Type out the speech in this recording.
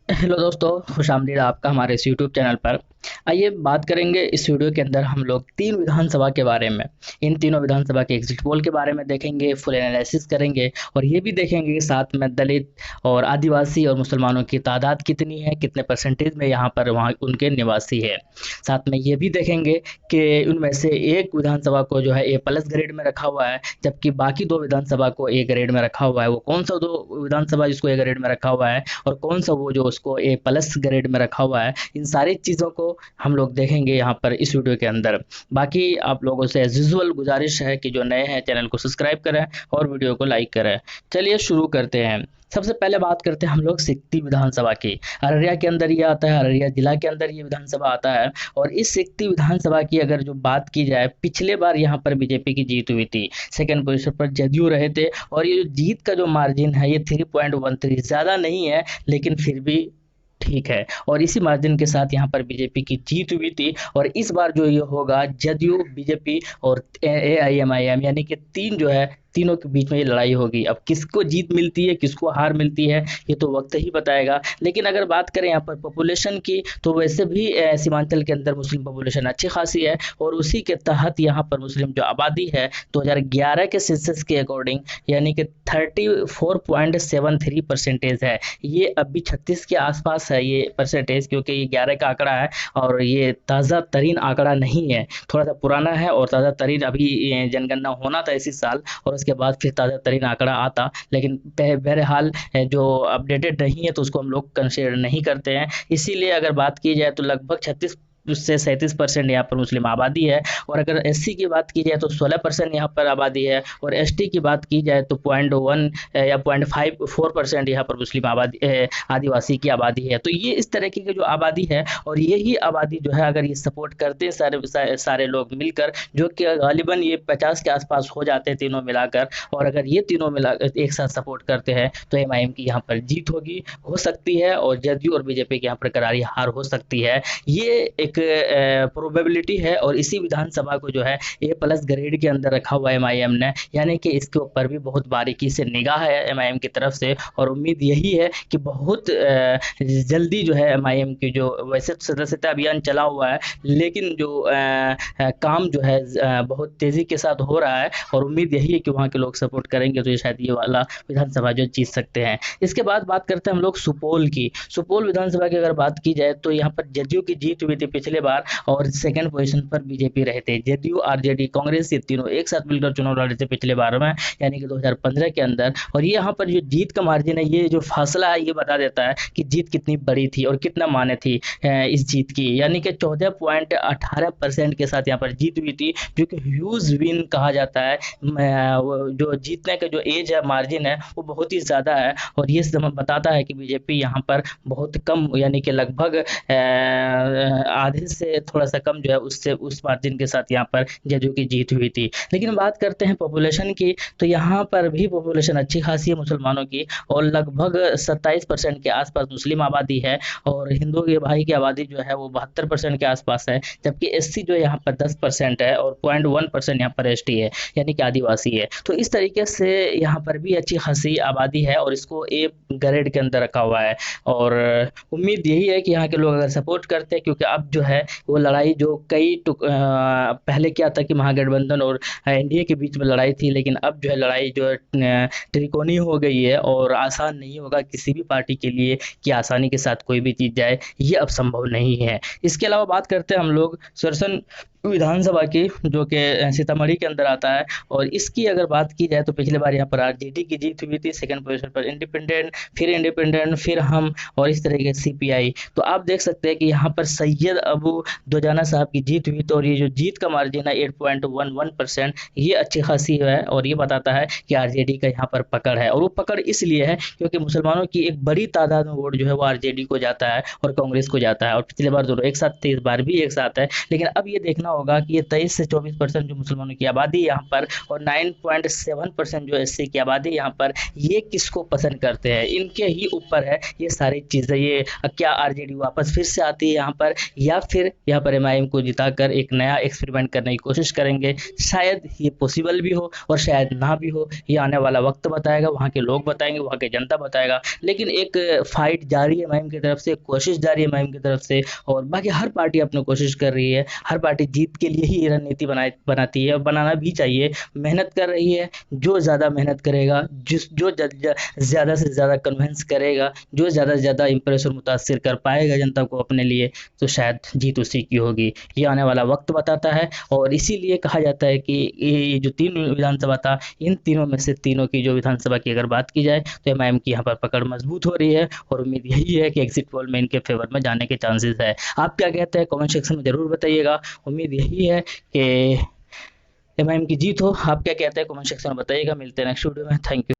Hello दोस्तों, खुशामदीद आपका हमारे इस यूट्यूब चैनल पर। आइए बात करेंगे इस वीडियो के अंदर हम लोग तीन विधानसभा के बारे में। इन तीनों विधानसभा के एग्जिट पोल के बारे में देखेंगे, फुल एनालिसिस करेंगे और ये भी देखेंगे कि साथ में दलित और आदिवासी और मुसलमानों की तादाद कितनी है, कितने परसेंटेज में यहाँ पर वहाँ उनके निवासी है। साथ में ये भी देखेंगे कि उनमें से एक विधानसभा को जो है ए प्लस ग्रेड में रखा हुआ है, जबकि बाकी दो विधानसभा को ए ग्रेड में रखा हुआ है। वो कौन सा दो विधानसभा जिसको ए ग्रेड में रखा हुआ है और कौन सा वो जो उसको ए प्लस ग्रेड में रखा हुआ है, इन सारी चीज़ों को हम लोग देखेंगे यहाँ पर इस वीडियो के अंदर। बाकी आप लोगों से एज यूजुअल गुजारिश है कि जो नए हैं चैनल को सब्सक्राइब करें और वीडियो को लाइक करें। चलिए शुरू करते हैं। सबसे पहले बात करते हैं हम लोग सिकटी विधानसभा की। अररिया के अंदर ये आता है, अररिया जिला के अंदर ये विधानसभा आता है। और इस सिकटी विधानसभा की अगर जो बात की जाए, पिछले बार यहाँ पर बीजेपी की जीत हुई थी, सेकंड पोजीशन पर जदयू रहे थे। और ये जो जीत का जो मार्जिन है ये 3.13, ज़्यादा नहीं है लेकिन फिर भी ठीक है। और इसी मार्जिन के साथ यहाँ पर बीजेपी की जीत हुई थी। और इस बार जो ये होगा, जदयू, बीजेपी और एआईएमआईएम यानी कि तीन जो है, तीनों के बीच में ये लड़ाई होगी। अब किसको जीत मिलती है, किसको हार मिलती है, ये तो वक्त ही बताएगा। लेकिन अगर बात करें यहाँ पर पॉपुलेशन की, तो वैसे भी सीमांचल के अंदर मुस्लिम पॉपुलेशन अच्छी खासी है। और उसी के तहत यहाँ पर मुस्लिम जो आबादी है 2011 के सेंसस के अकॉर्डिंग यानी कि 34.73 परसेंटेज है। ये अभी 36 के आसपास है ये परसेंटेज, क्योंकि ये 11 का आंकड़ा है और ये ताज़ा तरीन आंकड़ा नहीं है, थोड़ा सा पुराना है। और ताज़ा तरीन अभी जनगणना होना था इसी साल और उसके बाद फिर ताज़ा तरीन आंकड़ा आता। लेकिन बहरहाल जो अपडेटेड नहीं है तो उसको हम लोग कंसिडर नहीं करते हैं। इसीलिए अगर बात की जाए तो लगभग 36 से 37% यहाँ पर मुस्लिम आबादी है। और अगर एससी की बात की जाए तो 16% यहाँ पर आबादी है। और एसटी की बात की जाए तो 0.1 या 0.54% यहाँ पर मुस्लिम आबादी आदिवासी की आबादी है। तो ये इस तरह की जो आबादी है, और यही आबादी जो है अगर ये सपोर्ट करते हैं सारे लोग मिलकर, जो कि गालिबन ये 50 के आसपास हो जाते हैं तीनों मिलाकर। और अगर ये तीनों मिला एक साथ सपोर्ट करते हैं तो एमआईएम की यहाँ पर जीत होगी, हो सकती है। और जदयू और बीजेपी की यहाँ पर करारी हार हो सकती है। ये एक प्रोबेबिलिटी है। और इसी विधानसभा को जो है ए प्लस ग्रेड के अंदर रखा हुआ है एमआईएम ने, यानी कि इसके ऊपर भी बहुत बारीकी से निगाह है एमआईएम की तरफ से। और उम्मीद यही है कि बहुत जल्दी जो है एमआईएम की जो वैसे तो सदस्यता अभियान चला हुआ है, लेकिन जो काम जो है बहुत तेजी के साथ हो रहा है। और उम्मीद यही है कि वहाँ के लोग सपोर्ट करेंगे तो ये शायद ये वाला विधानसभा जो जीत सकते हैं। इसके बाद बात करते हैं हम लोग सुपौल की। सुपौल विधानसभा की अगर बात की जाए तो यहाँ पर जदयू की जीत हुई थी पिछले बार और सेकंड पोजीशन पर बीजेपी रहे थे। जदयू, आरजेडी, कांग्रेस ये तीनों एक साथ मिलकर चुनाव लड़े थे पिछले बार में, यानी कि 2015 के अंदर। और ये यहाँ पर जो जीत का मार्जिन है, ये जो फासला है, ये बता देता है कि जीत कितनी बड़ी थी और कितना माने थी इस जीत की। यानी कि 14.18% के साथ यहाँ पर जीत हुई थी, जो कि ह्यूज विन कहा जाता है। जो जीतने का जो एज है, मार्जिन है, वो बहुत ही ज़्यादा है। और ये बताता है कि बीजेपी यहाँ पर बहुत कम यानी कि लगभग आधे से थोड़ा सा कम जो है उससे उस मार्जिन के साथ यहाँ पर जदयू की जीत हुई थी। लेकिन बात करते हैं पॉपुलेशन की, तो यहाँ पर भी पॉपुलेशन अच्छी खासी है मुसलमानों की, और लगभग 27% के आसपास मुस्लिम आबादी है। और हिंदू के भाई की आबादी जो है वो 72% के आसपास है, जबकि एससी जो यहाँ पर 10% है और 0.1% यहाँ पर एसटी है, यानी कि आदिवासी है। तो इस तरीके से यहाँ पर भी अच्छी खासी आबादी है और इसको ए ग्रेड के अंदर रखा हुआ है। और उम्मीद यही है कि यहाँ के लोग अगर सपोर्ट करते हैं, क्योंकि अब जो है वो लड़ाई जो पहले क्या था कि महागठबंधन और एनडीए के बीच में लड़ाई थी, लेकिन अब जो है लड़ाई जो है त्रिकोणीय हो गई है। और आसान नहीं होगा किसी भी पार्टी के लिए कि आसानी के साथ कोई भी चीज़ जाए, ये अब संभव नहीं है। इसके अलावा बात करते हैं हम लोग सरसन विधानसभा की, जो कि सीतामढ़ी के अंदर आता है। और इसकी अगर बात की जाए तो पिछले बार यहाँ पर आरजेडी की जीत हुई थी, सेकंड पोजीशन पर इंडिपेंडेंट, फिर हम, और इस तरीके से सीपीआई। तो आप देख सकते हैं कि यहाँ पर सैयद अबू दोजाना साहब की जीत हुई। तो और ये जो जीत का मार्जिन है 8.11%, ये अच्छी खासी है। और ये बताता है कि आरजेडी का यहाँ पर पकड़ है। और वो पकड़ इसलिए है क्योंकि मुसलमानों की एक बड़ी तादाद में वोट जो है वो आरजेडी को जाता है और कांग्रेस को जाता है। और पिछले बार दोनों एक साथ थे, इस बार भी एक साथ है। लेकिन अब ये देखना होगा कि ये 23 से 24% जो मुसलमानों की आबादी है यहाँ पर और 9.7% जो एससी की आबादी है यहाँ पर, ये किसको पसंद करते हैं, इनके ही ऊपर है ये सारी चीज़ें। ये क्या आरजेडी वापस फिर से आती है यहाँ पर, या फिर यहाँ पर एमआईएम को जिताकर एक नया एक्सपेरिमेंट करने की कोशिश करेंगे। शायद ये पॉसिबल भी हो और शायद ना भी हो, ये आने वाला वक्त बताएगा, वहाँ के लोग बताएंगे, वहाँ की जनता बताएगा। लेकिन एक फाइट जारी है एमआईएम की तरफ से, कोशिश जारी है एमआईएम की तरफ से, और बाकी हर पार्टी अपनी कोशिश कर रही है। हर पार्टी जीत के लिए ही रणनीति बनाती है और बनाना भी चाहिए। मेहनत कर रही है, जो ज़्यादा मेहनत करेगा, जो ज़्यादा से ज़्यादा कन्विंस करेगा, जो ज़्यादा से ज़्यादा इम्प्रेस और मुतासिर कर पाएगा जनता को अपने लिए, तो शायद जीत उसी की होगी। ये आने वाला वक्त बताता है। और इसीलिए कहा जाता है कि ये जो तीन विधानसभा था, इन तीनों में से तीनों की जो विधानसभा की अगर बात की जाए तो एमआईएम की यहाँ पर पकड़ मजबूत हो रही है और उम्मीद यही है कि एग्जिट पोल में इनके फेवर में जाने के चांसेस है। आप क्या कहते हैं कमेंट सेक्शन में जरूर बताइएगा। उम्मीद यही है कि एमआईएम की जीत हो। आप क्या कहते हैं कमेंट सेक्शन में बताइएगा। मिलते हैं नेक्स्ट वीडियो में। Thank you.